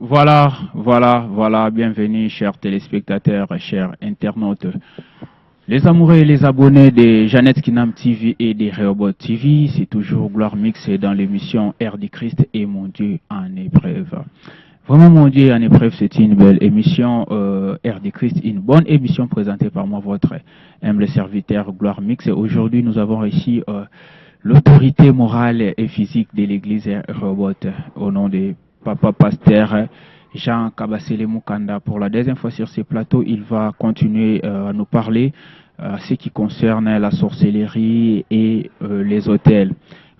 Voilà, bienvenue chers téléspectateurs, chers internautes. Les amoureux et les abonnés de Jeannette Kinam TV et de Rehoboth TV, c'est toujours Gloire Mix dans l'émission Air du Christ et Mon Dieu en épreuve. Vraiment, Mon Dieu en épreuve, c'est une belle émission, Air du Christ, une bonne émission présentée par moi, votre humble serviteur Gloire Mix. Et aujourd'hui, nous avons ici l'autorité morale et physique de l'église Rehoboth au nom de Papa Pasteur Jean Kabasele Mukanda. Pour la deuxième fois sur ce plateau, il va continuer à nous parler ce qui concerne la sorcellerie et les hôtels.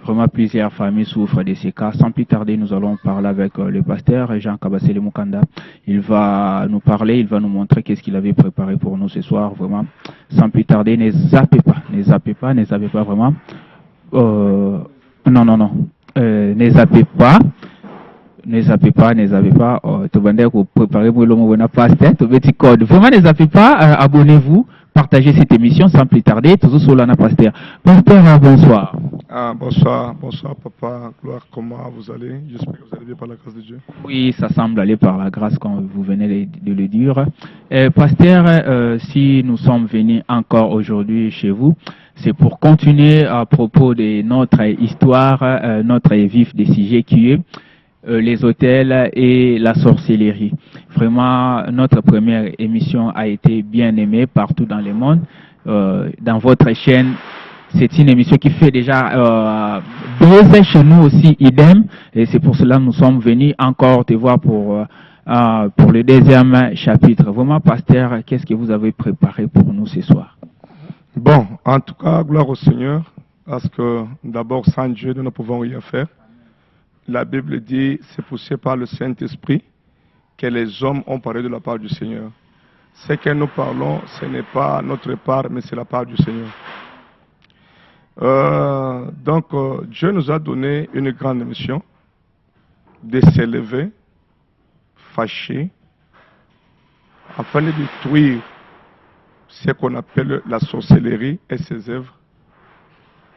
Vraiment, plusieurs familles souffrent de ces cas. Sans plus tarder, nous allons parler avec le pasteur Jean Kabasele Mukanda. Il va nous parler, il va nous montrer qu'est-ce qu'il avait préparé pour nous ce soir. Vraiment, sans plus tarder, ne zappez pas vraiment. Non. Ne zappez pas. Ne zappez pas. Tu vas préparer pour le pasteur, tu petit code. Vraiment, ne zappez pas. Abonnez-vous, partagez cette émission sans plus tarder. Toujours sur l'ana pasteur. Pasteur, bonsoir. Bonsoir, papa. Gloire, comment vous allez? J'espère que vous allez bien par la grâce de Dieu. Oui, ça semble aller par la grâce comme vous venez de le dire. Pasteur, si nous sommes venus encore aujourd'hui chez vous, c'est pour continuer à propos de notre histoire, notre vif des sujets qui est les hôtels et la sorcellerie. Vraiment, notre première émission a été bien aimée partout dans le monde. Dans votre chaîne, c'est une émission qui fait déjà buzz chez nous aussi, idem. Et c'est pour cela que nous sommes venus encore te voir pour le deuxième chapitre. Vraiment, pasteur, qu'est-ce que vous avez préparé pour nous ce soir? Bon, en tout cas, gloire au Seigneur, parce que d'abord, sans Dieu, nous ne pouvons rien faire. La Bible dit, c'est poussé par le Saint-Esprit que les hommes ont parlé de la part du Seigneur. Ce que nous parlons, ce n'est pas notre part, mais c'est la part du Seigneur. Dieu nous a donné une grande mission de s'élever, fâcher, afin de détruire ce qu'on appelle la sorcellerie et ses œuvres,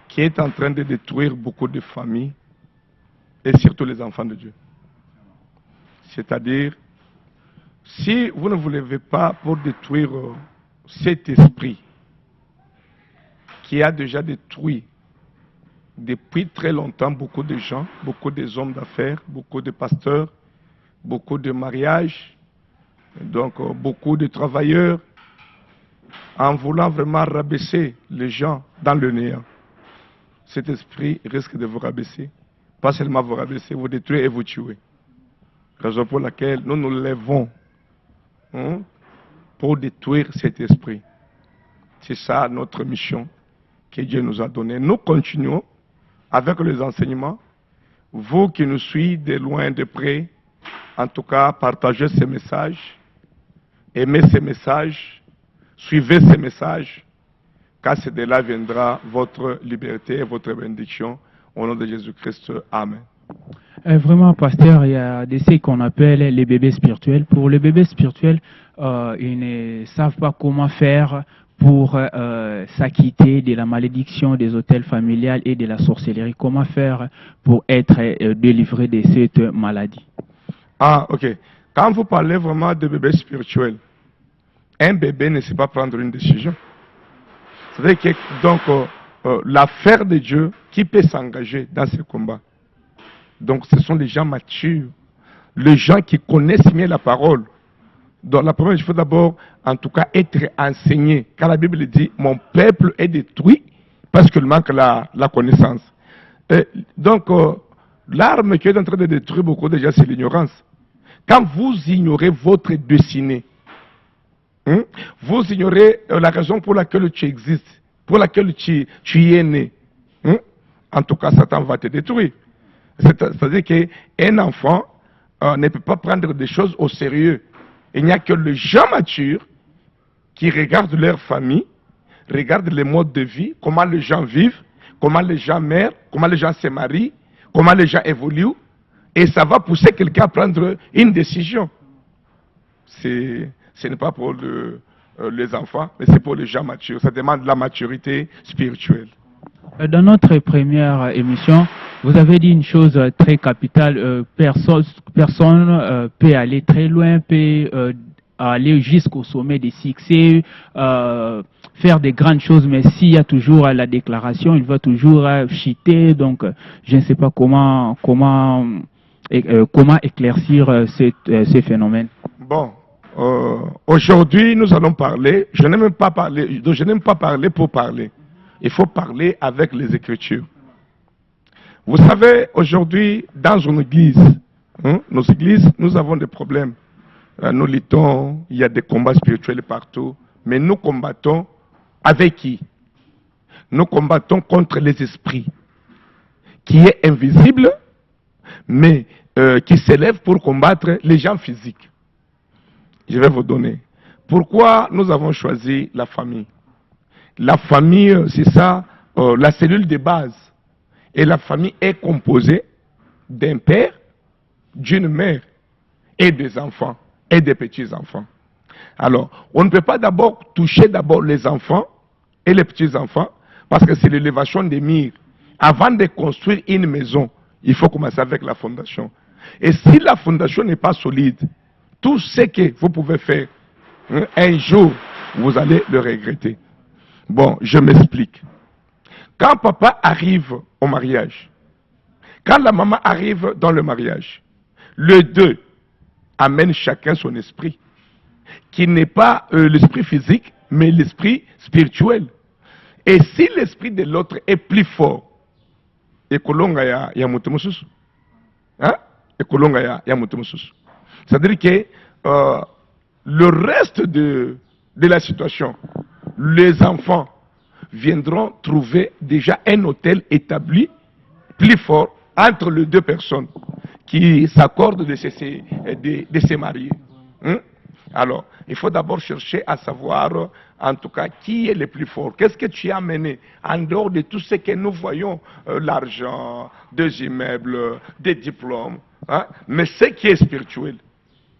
qui est en train de détruire beaucoup de familles et surtout les enfants de Dieu. C'est-à-dire, si vous ne vous levez pas pour détruire cet esprit qui a déjà détruit depuis très longtemps beaucoup de gens, beaucoup des hommes d'affaires, beaucoup de pasteurs, beaucoup de mariages, donc beaucoup de travailleurs, en voulant vraiment rabaisser les gens dans le néant. Cet esprit risque de vous rabaisser. Pas seulement vous rabaisser, vous détruire et vous tuer. Raison pour laquelle nous nous levons pour détruire cet esprit. C'est ça notre mission que Dieu nous a donnée. Nous continuons avec les enseignements. Vous qui nous suivez de loin, de près, en tout cas, partagez ces messages, aimez ces messages, suivez ces messages, car c'est de là viendra votre liberté et votre bénédiction. Au nom de Jésus-Christ, Amen. Vraiment, pasteur, il y a des ce qu'on appelle les bébés spirituels. Pour les bébés spirituels, ils ne savent pas comment faire pour s'acquitter de la malédiction des hôtels familiales et de la sorcellerie. Comment faire pour être délivré de cette maladie? Ok. Quand vous parlez vraiment de bébés spirituels, un bébé ne sait pas prendre une décision. C'est-à-dire que donc l'affaire de Dieu qui peut s'engager dans ce combat. Donc ce sont les gens matures, les gens qui connaissent bien la parole. Donc la première, il faut d'abord en tout cas être enseigné. Car la Bible dit, mon peuple est détruit parce qu'il manque la connaissance. Donc l'arme qui est en train de détruire beaucoup déjà, c'est l'ignorance. Quand vous ignorez votre destinée, vous ignorez la raison pour laquelle tu existes, pour laquelle tu es né. En tout cas, Satan va te détruire. C'est-à-dire qu'un enfant ne peut pas prendre des choses au sérieux. Il n'y a que les gens matures qui regardent leur famille, regardent les modes de vie, comment les gens vivent, comment les gens meurent, comment les gens se marient, comment les gens évoluent, et ça va pousser quelqu'un à prendre une décision. Ce n'est pas pour les enfants, mais c'est pour les gens matures. Ça demande la maturité spirituelle. Dans notre première émission, Vous avez dit une chose très capitale, personne peut aller très loin, peut aller jusqu'au sommet des succès, faire des grandes choses, mais s'il y a toujours la déclaration, il va toujours chuter. Donc, je ne sais pas comment éclaircir ces phénomènes. Bon, aujourd'hui, nous allons parler. Je n'aime pas parler pour parler. Il faut parler avec les Écritures. Vous savez, aujourd'hui, dans une église, nos églises, nous avons des problèmes. Nous luttons, il y a des combats spirituels partout, mais nous combattons avec qui? Nous combattons contre les esprits, qui est invisible, mais qui s'élève pour combattre les gens physiques. Je vais vous donner. Pourquoi nous avons choisi la famille? La famille, c'est ça, la cellule de base. Et la famille est composée d'un père, d'une mère et des enfants et des petits-enfants. Alors, on ne peut pas d'abord toucher les enfants et les petits-enfants parce que c'est l'élévation des murs. Avant de construire une maison, il faut commencer avec la fondation. Et si la fondation n'est pas solide, tout ce que vous pouvez faire, un jour, vous allez le regretter. Bon, je m'explique. Quand papa arrive au mariage, quand la maman arrive dans le mariage, les deux amènent chacun son esprit, qui n'est pas l'esprit physique, mais l'esprit spirituel. Et si l'esprit de l'autre est plus fort, c'est-à-dire que le reste de la situation, les enfants viendront trouver déjà un hôtel établi plus fort entre les deux personnes qui s'accordent de se marier. Alors, il faut d'abord chercher à savoir, en tout cas, qui est le plus fort. Qu'est-ce que tu as amené en dehors de tout ce que nous voyons, l'argent, des immeubles, des diplômes, mais ce qui est spirituel,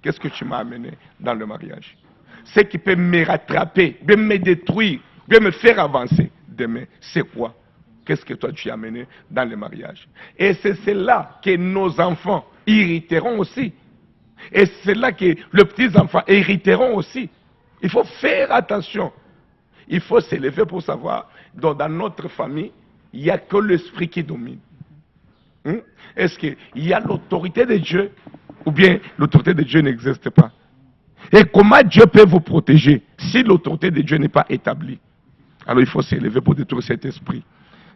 qu'est-ce que tu m'as amené dans le mariage? Ce qui peut me rattraper, peut me détruire, peut me faire avancer demain, c'est quoi? Qu'est-ce que toi tu as amené dans le mariage? Et c'est cela que nos enfants hériteront aussi. Et c'est là que les petits-enfants hériteront aussi. Il faut faire attention. Il faut s'élever pour savoir, dans notre famille, il n'y a que l'esprit qui domine. Est-ce qu'il y a l'autorité de Dieu ou bien l'autorité de Dieu n'existe pas? Et comment Dieu peut vous protéger si l'autorité de Dieu n'est pas établie? Alors il faut s'élever pour détruire cet esprit.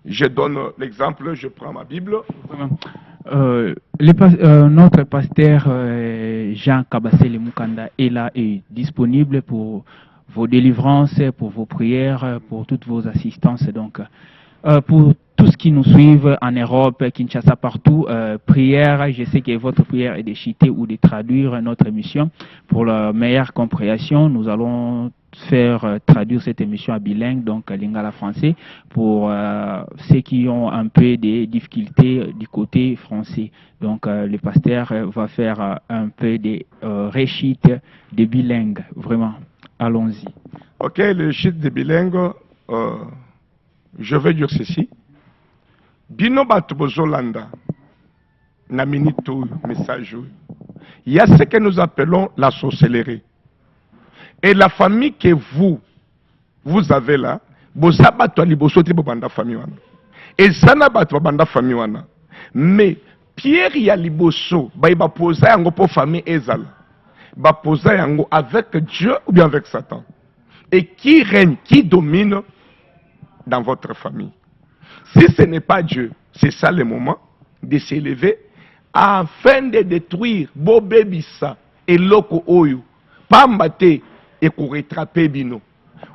Je donne l'exemple, je prends ma Bible. Notre pasteur Jean Kabassele Mukanda est là et disponible pour vos délivrances, pour vos prières, pour toutes vos assistances. Donc, pour tous qui nous suivent en Europe, Kinshasa, partout, prière, je sais que votre prière est de citer ou de traduire notre émission. Pour la meilleure compréhension, nous allons faire traduire cette émission à bilingue, donc lingala français, pour ceux qui ont un peu de difficultés du côté français. Donc le pasteur va faire un peu de réchite de bilingue, vraiment. Allons-y. Ok, le réchite de bilingue, je vais dire ceci. Bino bato bozolanda, na minito message. Il y a ce que nous appelons la sorcellerie. Et la famille que vous avez là, bosa bato liboso te banda famille wana. Et sana bato banda famille wana. Mais Pierre ya liboso, ba posa yango pour famille ezala. Ba posa yango avec Dieu ou bien avec Satan. Et qui règne, qui domine dans votre famille? Si ce n'est pas Dieu, c'est ça le moment de s'élever afin de détruire Bobebisa et Loko Oyo. Pambate et pour rattraper Bino.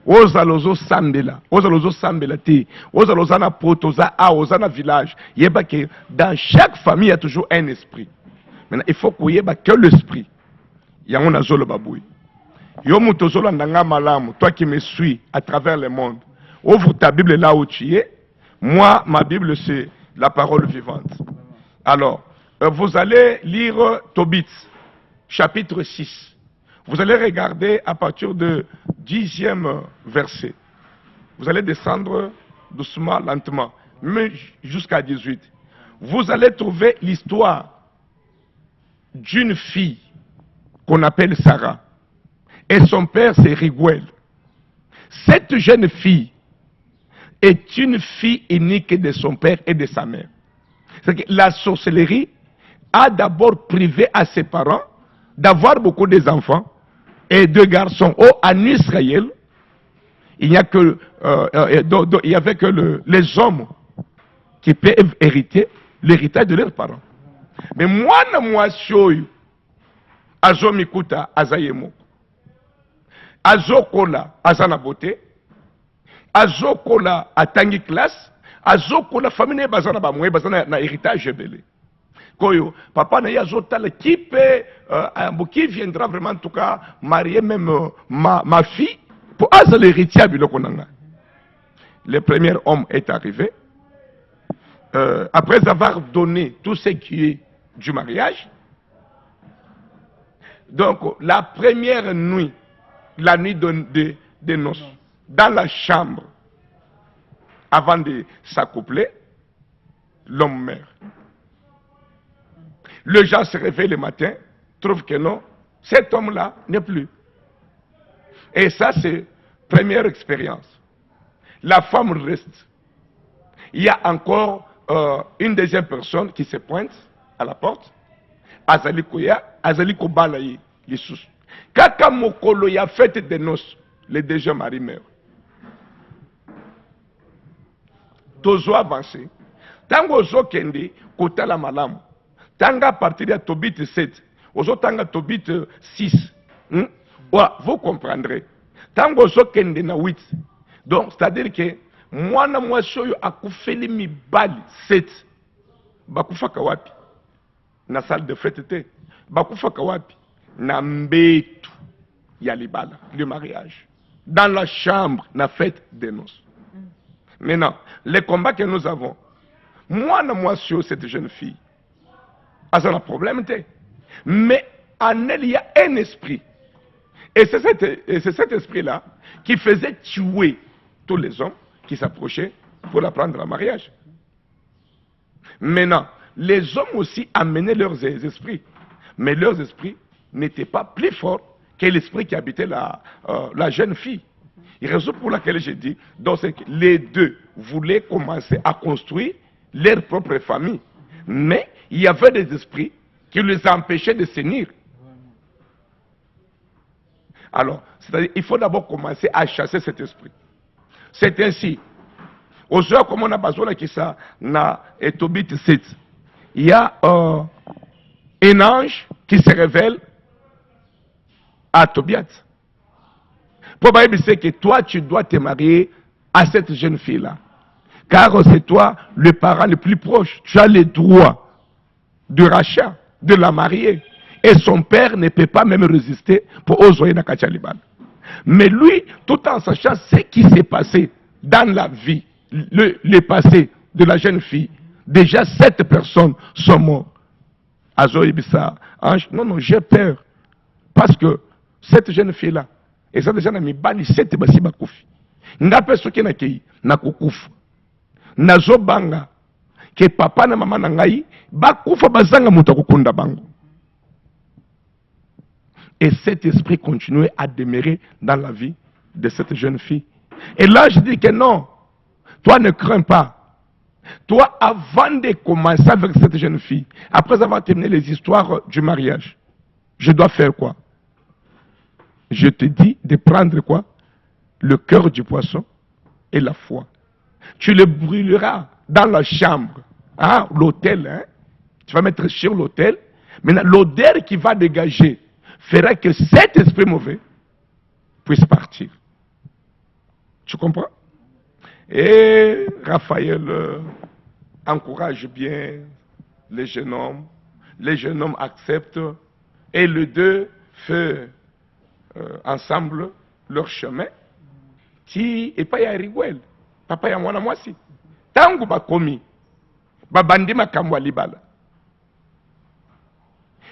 Ozalozo Sambela, Ozalozo Sambela te, Ozalozo na protoza a Ozana village. Yeba que dans chaque famille il y a toujours un esprit. Maintenant il faut qu'on yeba que l'esprit. Yango na zolo baboui. Yo mutozolo ndanga malamu, toi qui me suis à travers le monde. Ouvre ta Bible là où tu es. Moi, ma Bible, c'est la parole vivante. Alors, vous allez lire Tobit, chapitre 6. Vous allez regarder à partir du 10e verset. Vous allez descendre doucement, lentement, même jusqu'à 18. vous allez trouver l'histoire d'une fille qu'on appelle Sarah. Et son père, c'est Riguel. Cette jeune fille est une fille unique de son père et de sa mère. C'est que la sorcellerie a d'abord privé à ses parents d'avoir beaucoup d'enfants et de garçons. En Israël, il n'y a que, il y avait que les hommes qui peuvent hériter l'héritage de leurs parents. Mais moi, moi, suis azomikuta azayemo, azokola azana beauté, azokola atangi classe, azokola famille bazana bamwe bazana na héritage belé. Koyo, papa na yazotala qui viendra vraiment en tout cas marier même ma fille pour aza l'héritier bilokonanga. Le premier homme est arrivé. Après avoir donné tout ce qui est du mariage, donc la première nuit, la nuit de noces, dans la chambre, avant de s'accoupler, l'homme meurt. Le gens se réveille le matin, trouve que non, cet homme-là n'est plus. Et ça, c'est première expérience. La femme reste. Il y a encore une deuxième personne qui se pointe à la porte. Azali Koya, Azali Kobalaye, Jesus. Kaka Mokolo y a fête de noces, le deuxième mari meurt. Tozo avancé. Tango ozo kende, kota la malamu. Tanga à partir de Tobit 7, ozo tanga Tobit 6. Vous comprendrez. Tango ozo kende na 8. Donc, c'est-à-dire que moi na moi soyo akufeli mibali 7. Bakufa kawapi. Na salle de fête te. Bakufa kawapi. Na mbetu ya libala, le mariage. Dans la chambre, na fête de noces. Maintenant, les combats que nous avons, moi na moi sur cette jeune fille, ça n'a problème. Mais en elle, il y a un esprit. Et c'est cet esprit-là qui faisait tuer tous les hommes qui s'approchaient pour la prendre en mariage. Maintenant, les hommes aussi amenaient leurs esprits. Mais leurs esprits n'étaient pas plus forts que l'esprit qui habitait la jeune fille. Et raison pour laquelle j'ai dit, donc c'est que les deux voulaient commencer à construire leur propre famille. Mais il y avait des esprits qui les empêchaient de s'unir. Alors, c'est-à-dire, il faut d'abord commencer à chasser cet esprit. C'est ainsi. Aux heures comme on a besoin de ça, na Tobit 7, il y a un ange qui se révèle à Tobiat. Probablement c'est que toi, tu dois te marier à cette jeune fille-là. Car c'est toi le parent le plus proche. Tu as le droit de rachat, de la marier. Et son père ne peut pas même résister pour oser na Kachalibal. Mais lui, tout en sachant ce qui s'est passé dans la vie, le passé de la jeune fille, déjà 7 personnes sont mortes. Azo Ibissa, ange, non, j'ai peur. Parce que cette jeune fille-là, et ça déjà n'a mis bali 7 basi bakufi. Ngape soki na kei, na kukufu. Nazo banga, que papa na maman na ngai, bakufa bazanga muta kukunda bango. Et cet esprit continuait à demeurer dans la vie de cette jeune fille. Et là, je dis que non, toi ne crains pas. Toi, avant de commencer avec cette jeune fille, après avoir terminé les histoires du mariage, je dois faire quoi? Je te dis de prendre quoi? Le cœur du poisson et la foi. Tu le brûleras dans la chambre, hein, l'autel, hein? Tu vas mettre sur l'autel. Maintenant, l'odeur qui va dégager fera que cet esprit mauvais puisse partir. Tu comprends? Et Raphaël encourage bien les jeunes hommes. Les jeunes hommes acceptent et les deux font ensemble leur chemin. Ti et pas ya Riguel, papa ya mwana mwasi. Tangu bakomi, babandi makambo libala.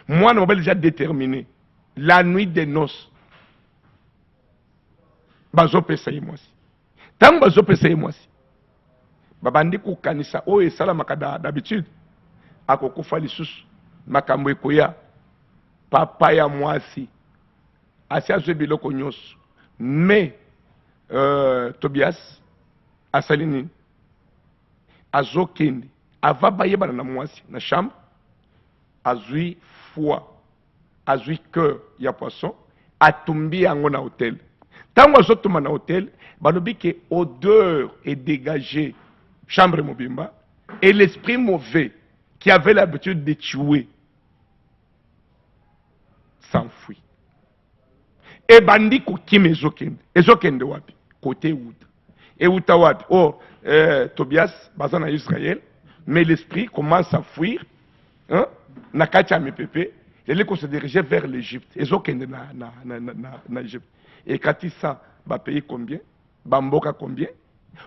Moi, on va déjà déterminer la nuit des noces. Bazo pesaye mwasi. Tangu bazo pesaye mwasi. Babandi kukanisa o esala makada d'habitude. akokufa lisusu makambo ekoya papa ya mwasi asi azwe biloko nyonso mais Tobias asali nini azokende ava bayebana na mwasi na chambre azwi foie azwi cœur ya poisson atumbi yango na hôtel tango azotuma na hôtel balobi ke odeur est dégagée chambre mobimba et l'esprit mauvais qui avait l'habitude de tuer s'enfuit et bandi kokima ezokende wapi côté euta euta wapi Tobias baza na Israël mais l'esprit commence à fuir na kati ya mipepe il se dirigeait vers l'Égypte ezokende na Égypte et kati ça ba payer combien bamboka combien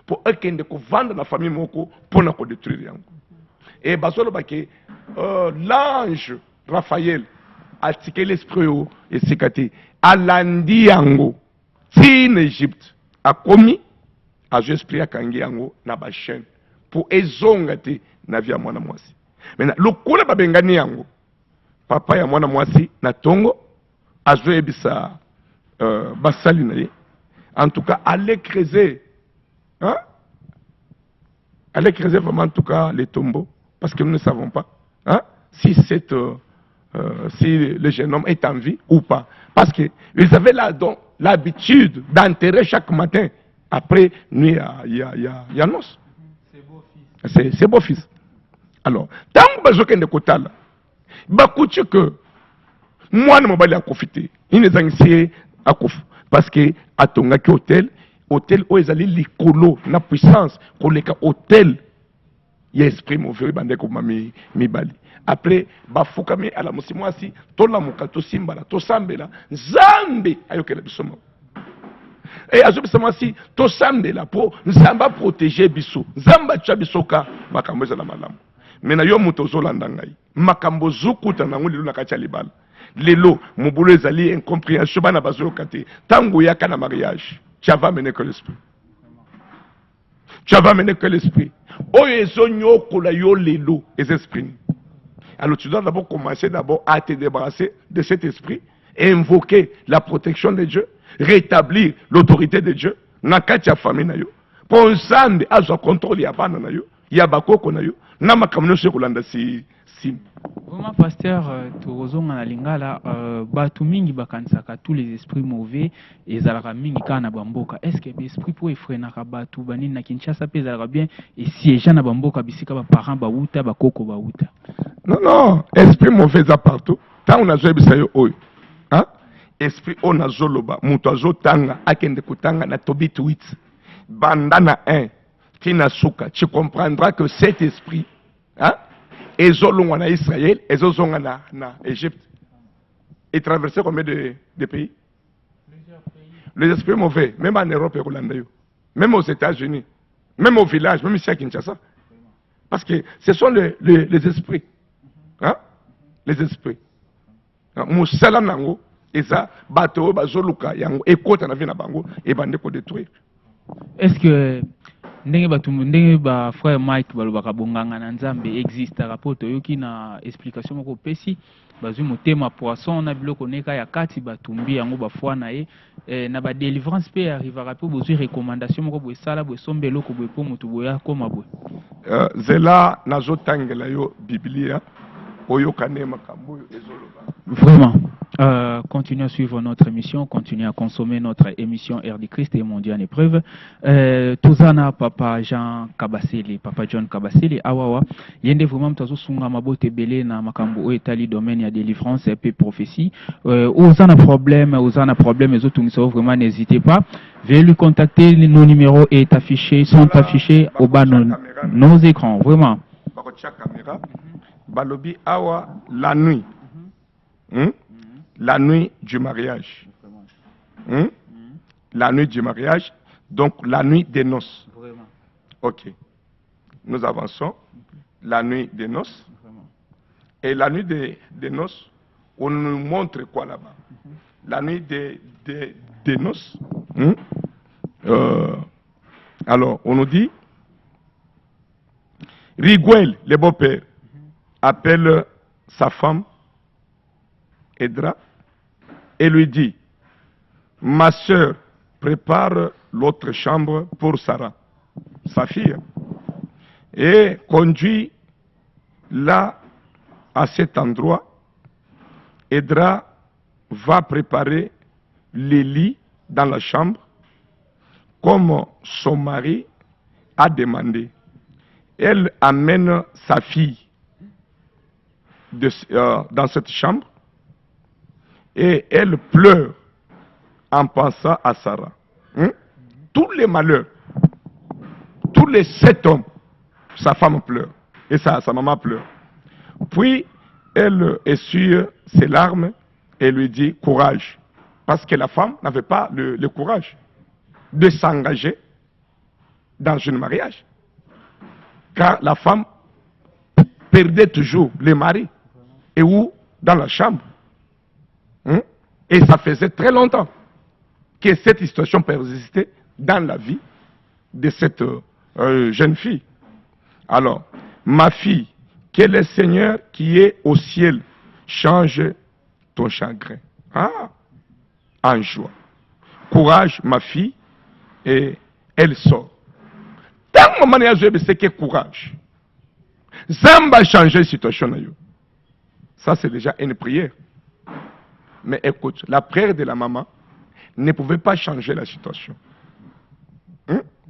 pour ekende ko vendre la famille moko pour na ko détruire yango et basolo bake l'ange Raphaël a tiqué l'esprit et sikati alandi yango ti en Égypte a commis a joué esprit a kangi yango na ba chaîne pour ezonga te na via mwana mwasi maintenant lokula babengani yango papa ya mwana mwasi na tongo a joué ebisa basali na ye en tout cas allez creuser allez creuser vraiment en tout cas les tombeaux parce que nous ne savons pas si si le jeune homme est en vie ou pas. Parce qu'ils avaient l'habitude d'enterrer chaque matin. Après, nuit, il y a noce. C'est beau fils. Alors, tant que vous côté là, que moi, je vais profiter. Il ne s'en à parce que à ton hôtel où ils allaient les colos, la puissance, pour les hôtel, il y a esprit mauvais, mi bali. Après bafukami ala musimwasi tola mukato simbala to sambela nzambe ayokela bisomo et azobisamwasi to sambela po nzamba protéger biso nzamba tcha bisoka makambo za la malamu mena yo muto zolanda ngai makambo zukuta na nguli na kacha libala lelo mobulu ezali incompréhension bana bazoyoka te tango yaka na mariage tu vas mener que l'esprit tu vas mener que l'esprit oyo ezonyokola yo lelo les esprits. Alors tu dois d'abord commencer à te débarrasser de cet esprit et invoquer la protection de Dieu, rétablir l'autorité de Dieu dans la famille na yo. Pour ensemble à son contrôle ya bana na yo, ya bakoko na yo, na makamno se kolanda si. Vraiment pasteur tozonga na lingala batu mingi bakanisaka tous les esprits mauvais ezalaka mingi kana bamboka. Est-ce que l'esprit pour efrenaka batu banini na Kinshasa pe ezalaka bien et siège na bamboka bisika ba parents ba uta ba koko ba uta? Non, esprit mauvais à partout. Tant on a joué bisayo oyo. Esprit on a zoloba, muto azotanga akende kutanga na tobi tweet. Bandana 1 tina suka, tu comprendras que cet esprit et Zolonga na Israël, et Zolonga na Égypte. Et traverser combien de pays? Les esprits mauvais, même en Europe et au Hollandais, même aux États-Unis, même au village, même ici à Kinshasa. Parce que ce sont les esprits. Les esprits. Moussala nango, et ça, bateau, bazoluka, yango, et kota na vina bango, et bande ko détruire. Est-ce que ndenge ba frère Mike balobaka bonganga na nzambe existe rapport yoki na explication moko pesi bazwi motema poisson na biloko neka ya kati batumbi yango bafwa na ye na ba délivrance pe arrivera pe bozwi recommandation moko bo sala bo sombe loko bo po mutu boya koma bo zela nazotangela yo biblia oyokane makambo ezoloba. Vraiment continuez à suivre notre émission, continuez à consommer notre émission Air du Christ et Mondial Épreuve. Tozana Papa Jean Kabasele, Papa John Kabasele, awawa. Yende vraiment tazo sunga mabote belé na makambo etali domaine ya délivrance et prophétie. Osana problème, les autres vraiment n'hésitez pas. Veuillez lui contacter, nos numéros sont affichés au bas de nos écrans, vraiment. Balobi awa la nuit. La nuit du mariage. La nuit du mariage, donc la nuit des noces. Vraiment. Ok. Nous avançons. La nuit des noces. Et la nuit des noces, on nous montre quoi là-bas? La nuit des noces. Alors, on nous dit, Riguel, le beau-père, appelle sa femme, Edra, et lui dit, ma sœur prépare l'autre chambre pour Sarah, sa fille, et conduit-la à cet endroit. Edra va préparer les lits dans la chambre, comme son mari a demandé. Elle amène sa fille dans cette chambre et elle pleure en pensant à Sarah. Tous les malheurs, tous les 7 hommes, sa femme pleure et sa maman pleure. Puis elle essuie ses larmes et lui dit courage, parce que la femme n'avait pas le courage de s'engager dans un mariage, car la femme perdait toujours le mari et ou dans la chambre. Et ça faisait très longtemps que cette situation persistait dans la vie de cette jeune fille. Alors, ma fille, que le Seigneur qui est au ciel change ton chagrin en joie. Courage, ma fille, et elle sort. Tant que moment c'est que courage. Zamba changer la situation. Ça, c'est déjà une prière. Mais écoute, la prière de la maman ne pouvait pas changer la situation.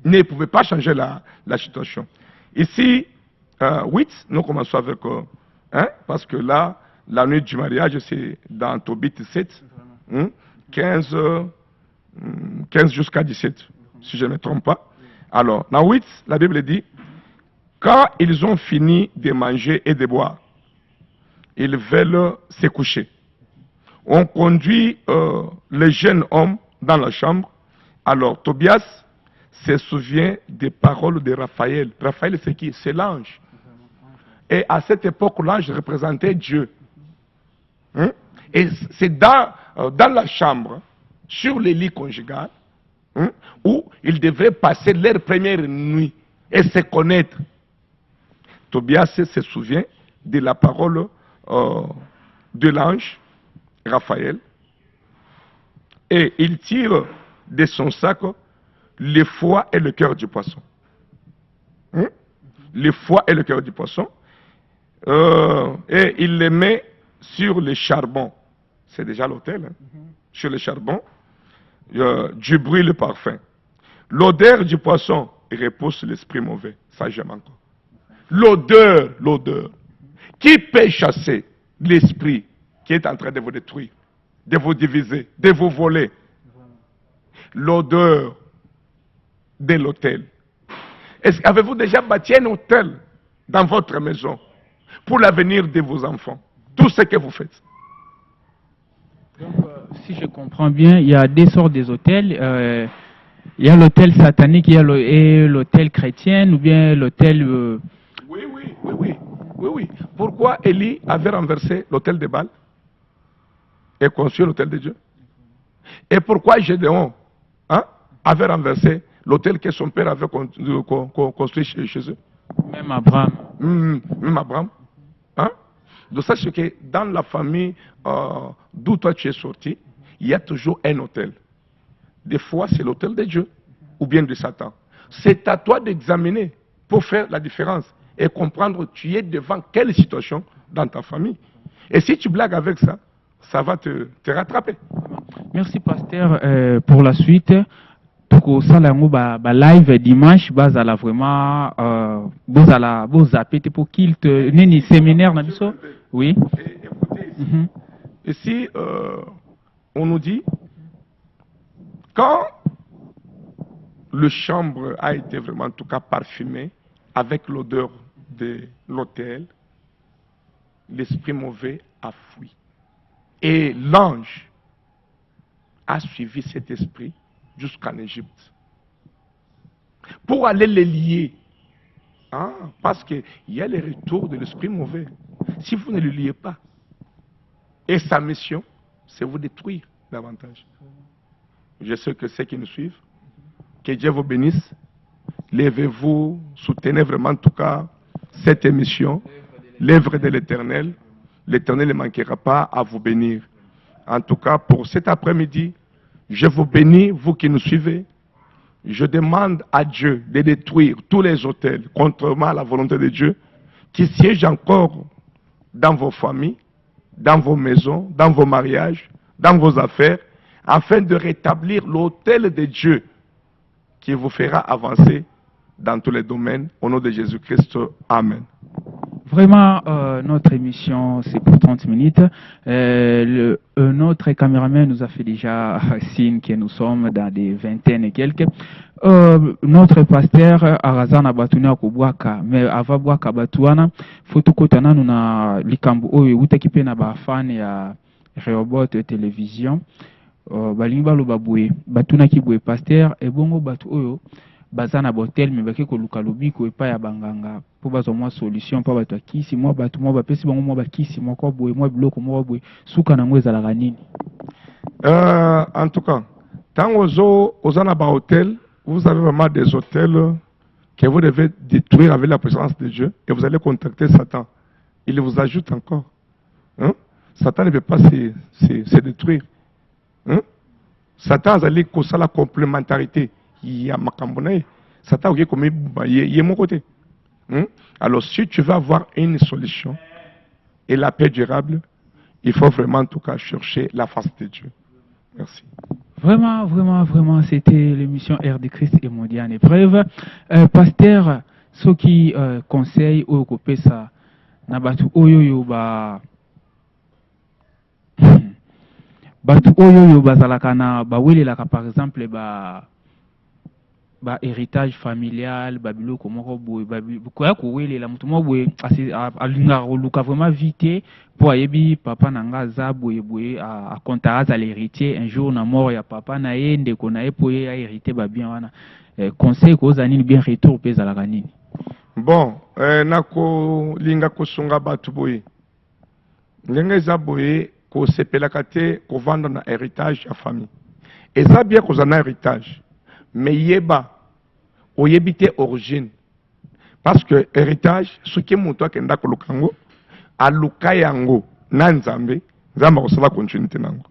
Ne pouvait pas changer la situation. Ici, 8, nous commençons avec, parce que là, la nuit du mariage, c'est dans Tobit 7, 15 jusqu'à 17, si je ne me trompe pas. Alors, dans 8, la Bible dit, quand ils ont fini de manger et de boire, ils veulent se coucher. On conduit le jeune homme dans la chambre. Alors, Tobias se souvient des paroles de Raphaël. Raphaël, c'est qui? C'est l'ange. Et à cette époque, l'ange représentait Dieu. Et c'est dans la chambre, sur les lits conjugaux, où ils devraient passer leur première nuit et se connaître. Tobias se souvient de la parole de l'ange Raphaël et il tire de son sac le foie et le cœur du poisson. Le foie et le cœur du poisson. Et il les met sur le charbon. C'est déjà l'autel. Sur le charbon. Du bruit, le parfum. L'odeur du poisson repousse l'esprit mauvais. Ça, j'aime encore. L'odeur. Qui peut chasser l'esprit qui est en train de vous détruire, de vous diviser, de vous voler? L'odeur de l'autel. Avez-vous déjà bâti un hôtel dans votre maison pour l'avenir de vos enfants? Tout ce que vous faites. Donc, si je comprends bien, il y a deux sortes des hôtels. Il y a l'hôtel satanique et l'hôtel chrétien, ou bien l'hôtel... Oui. Pourquoi Élie avait renversé l'hôtel de Baal et construit l'hôtel de Dieu? Et pourquoi Gédéon avait renversé l'hôtel que son père avait construit chez eux? Même Abraham. Même Abraham. Donc ça, c'est que dans la famille d'où toi tu es sorti, il y a toujours un hôtel. Des fois, c'est l'hôtel de Dieu ou bien de Satan. C'est à toi d'examiner pour faire la différence et comprendre tu es devant quelle situation dans ta famille. Et si tu blagues avec ça, ça va te rattraper. Merci, pasteur. Pour la suite, au Salamou live dimanche, bazala vraiment, zapper pour qu'il te neni séminaire nabiso. Oui. Écoutez, ici, on nous dit, quand le chambre a été vraiment, en tout cas, parfumé avec l'odeur de l'autel, l'esprit mauvais a fui. Et l'ange a suivi cet esprit jusqu'en Égypte pour aller les lier. Parce qu'il y a le retour de l'esprit mauvais. Si vous ne le liez pas, et sa mission, c'est vous détruire davantage. Je sais que ceux qui nous suivent, que Dieu vous bénisse. Levez-vous, soutenez vraiment en tout cas cette émission l'œuvre de l'Éternel. L'Éternel ne manquera pas à vous bénir. En tout cas, pour cet après-midi, je vous bénis, vous qui nous suivez. Je demande à Dieu de détruire tous les autels, contrairement à la volonté de Dieu, qui siègent encore dans vos familles, dans vos maisons, dans vos mariages, dans vos affaires, afin de rétablir l'autel de Dieu qui vous fera avancer dans tous les domaines. Au nom de Jésus-Christ, Amen. Vraiment, notre émission, c'est pour 30 minutes. Notre caméraman nous a fait déjà signe que nous sommes dans des vingtaines et quelques. Notre pasteur, Arazana Batunia Kubwaka, mais avant Bwaka Batuana, Fotokotana, nous na likambu oyo, utakipe na ba fan ya Rehoboth télévision. Balimba lo baboué, Batuna Kiboué pasteur, et bongo batu oyo. Bazana botel mais baki ko luka lobiko epa ya banganga po bazo mwa solution pa bato akisi mwa bato mwa bapesi bango mwa bakisi mwa ko boye mwa biloko mwa boye suka na ngweza la nini. En tout cas, tant aux ba hôtel, vous avez vraiment des hôtels que vous devez détruire avec la présence de Dieu et vous allez contacter Satan. Il vous ajoute encore. Hein? Satan ne veut pas se détruire. Hein? Satan a la complémentarité. Il y a Makambonaye. Satan est comme il est mon côté. Alors, si tu veux avoir une solution et la paix durable, il faut vraiment en tout cas chercher la face de Dieu. Merci. Vraiment, vraiment, vraiment, c'était l'émission Air de Christ et Mondial épreuve. Pasteur, ceux qui conseillent ou coupent ça, nabatu oyo ba batu oyo bazalaka na bawele laka par exemple ba héritage familial babilo komoko boye koya kowele la mutu mo boye alinga luka vraiment vite pour ayebi papa nanga za boye boye a compta à l'héritier un jour na mort ya papa na ye ndeko na ye po ye a hérité ba bien wana conseil ko za nini bien retour peza la nini. Bon nako linga kosunga batu boye ndenge za boye ko sepelaka te ko vendre na héritage ya famille eza bien ko za na héritage mais yeba oyebite origine parce que héritage ce qui moto akenda ko lukango aluka yango na nzambe nzamba ko sala continuité nango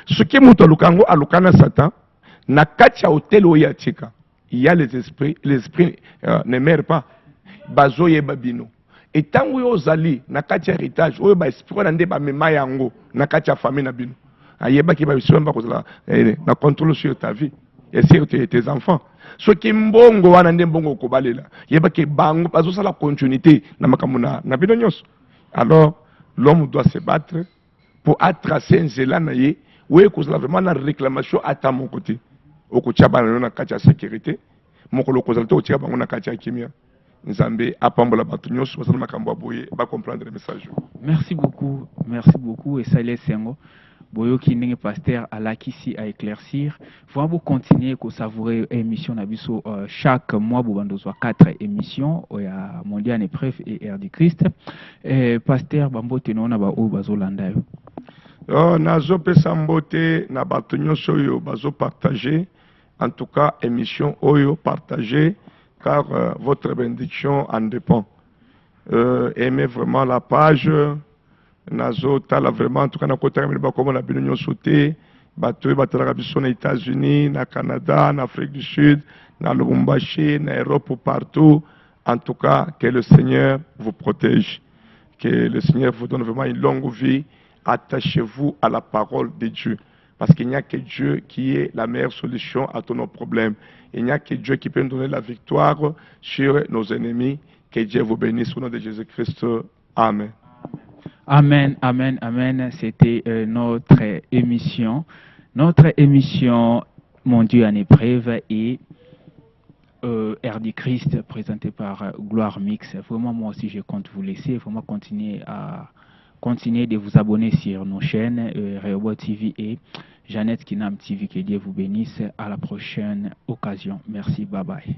ce qui moto lukango alukana Satan na kati ya hôtel oyatika il y a les esprits ne meurent pas bazo yeba bino et tango yo zali na kati ya héritage oyo ba esprit na nde ba mema yango na kati ya famille na bino ayeba ki ba bisomba ko sala na contrôle sur ta vie et sur tes enfants. Ce qui mbongo wana nde mbongo ko balela. Yeba ke bango bazo sala continuité na makamuna na bino nyos. Alors l'homme doit se battre pour tracer un zela na ye, ouais ko sala vraiment na réclamation à mon côté. Oko tchaba na kati ya sécurité, moko lo ko sala to tchaba bango na kati ya kimia. Nzambe apambola batu nyos basala makambo aboye ba comprendre le message. Merci beaucoup et ça laisse sengo. Boyo Kindenge pasteur à l'Akissi à éclaircir. Faut vous continuer à savourer émission Nabiso chaque mois vous 4 émissions à Mondial épreuve et Air du Christ. Pasteur Bambo tenona ba o bazolanda yo. Nazo pesa mbote na bato nyonso yo bazo partager. En tout cas émission oyo partager car votre bénédiction en dépend. Aimez vraiment la page. Nazo tala vraiment en tout cas na kota ba comme na bino nyonso te bato batala biso na États-Unis na Canada na Afrique du Sud na Lubumbashi na Europe partout. En tout cas que le Seigneur vous protège, que le Seigneur vous donne vraiment une longue vie. Attachez-vous à la parole de Dieu parce qu'il n'y a que Dieu qui est la meilleure solution à tous nos problèmes. Il n'y a que Dieu qui peut nous donner la victoire sur nos ennemis. Que Dieu vous bénisse au nom de Jésus-Christ. Amen. Amen, amen, amen. C'était notre émission. Notre émission, Mon Dieu en épreuve et Air du Christ, présenté par Gloire Mix. Vraiment, moi aussi, je compte vous laisser. Vraiment continuer de vous abonner sur nos chaînes Rehoboth TV et Jeannette Kinam TV. Que Dieu vous bénisse. À la prochaine occasion. Merci. Bye bye.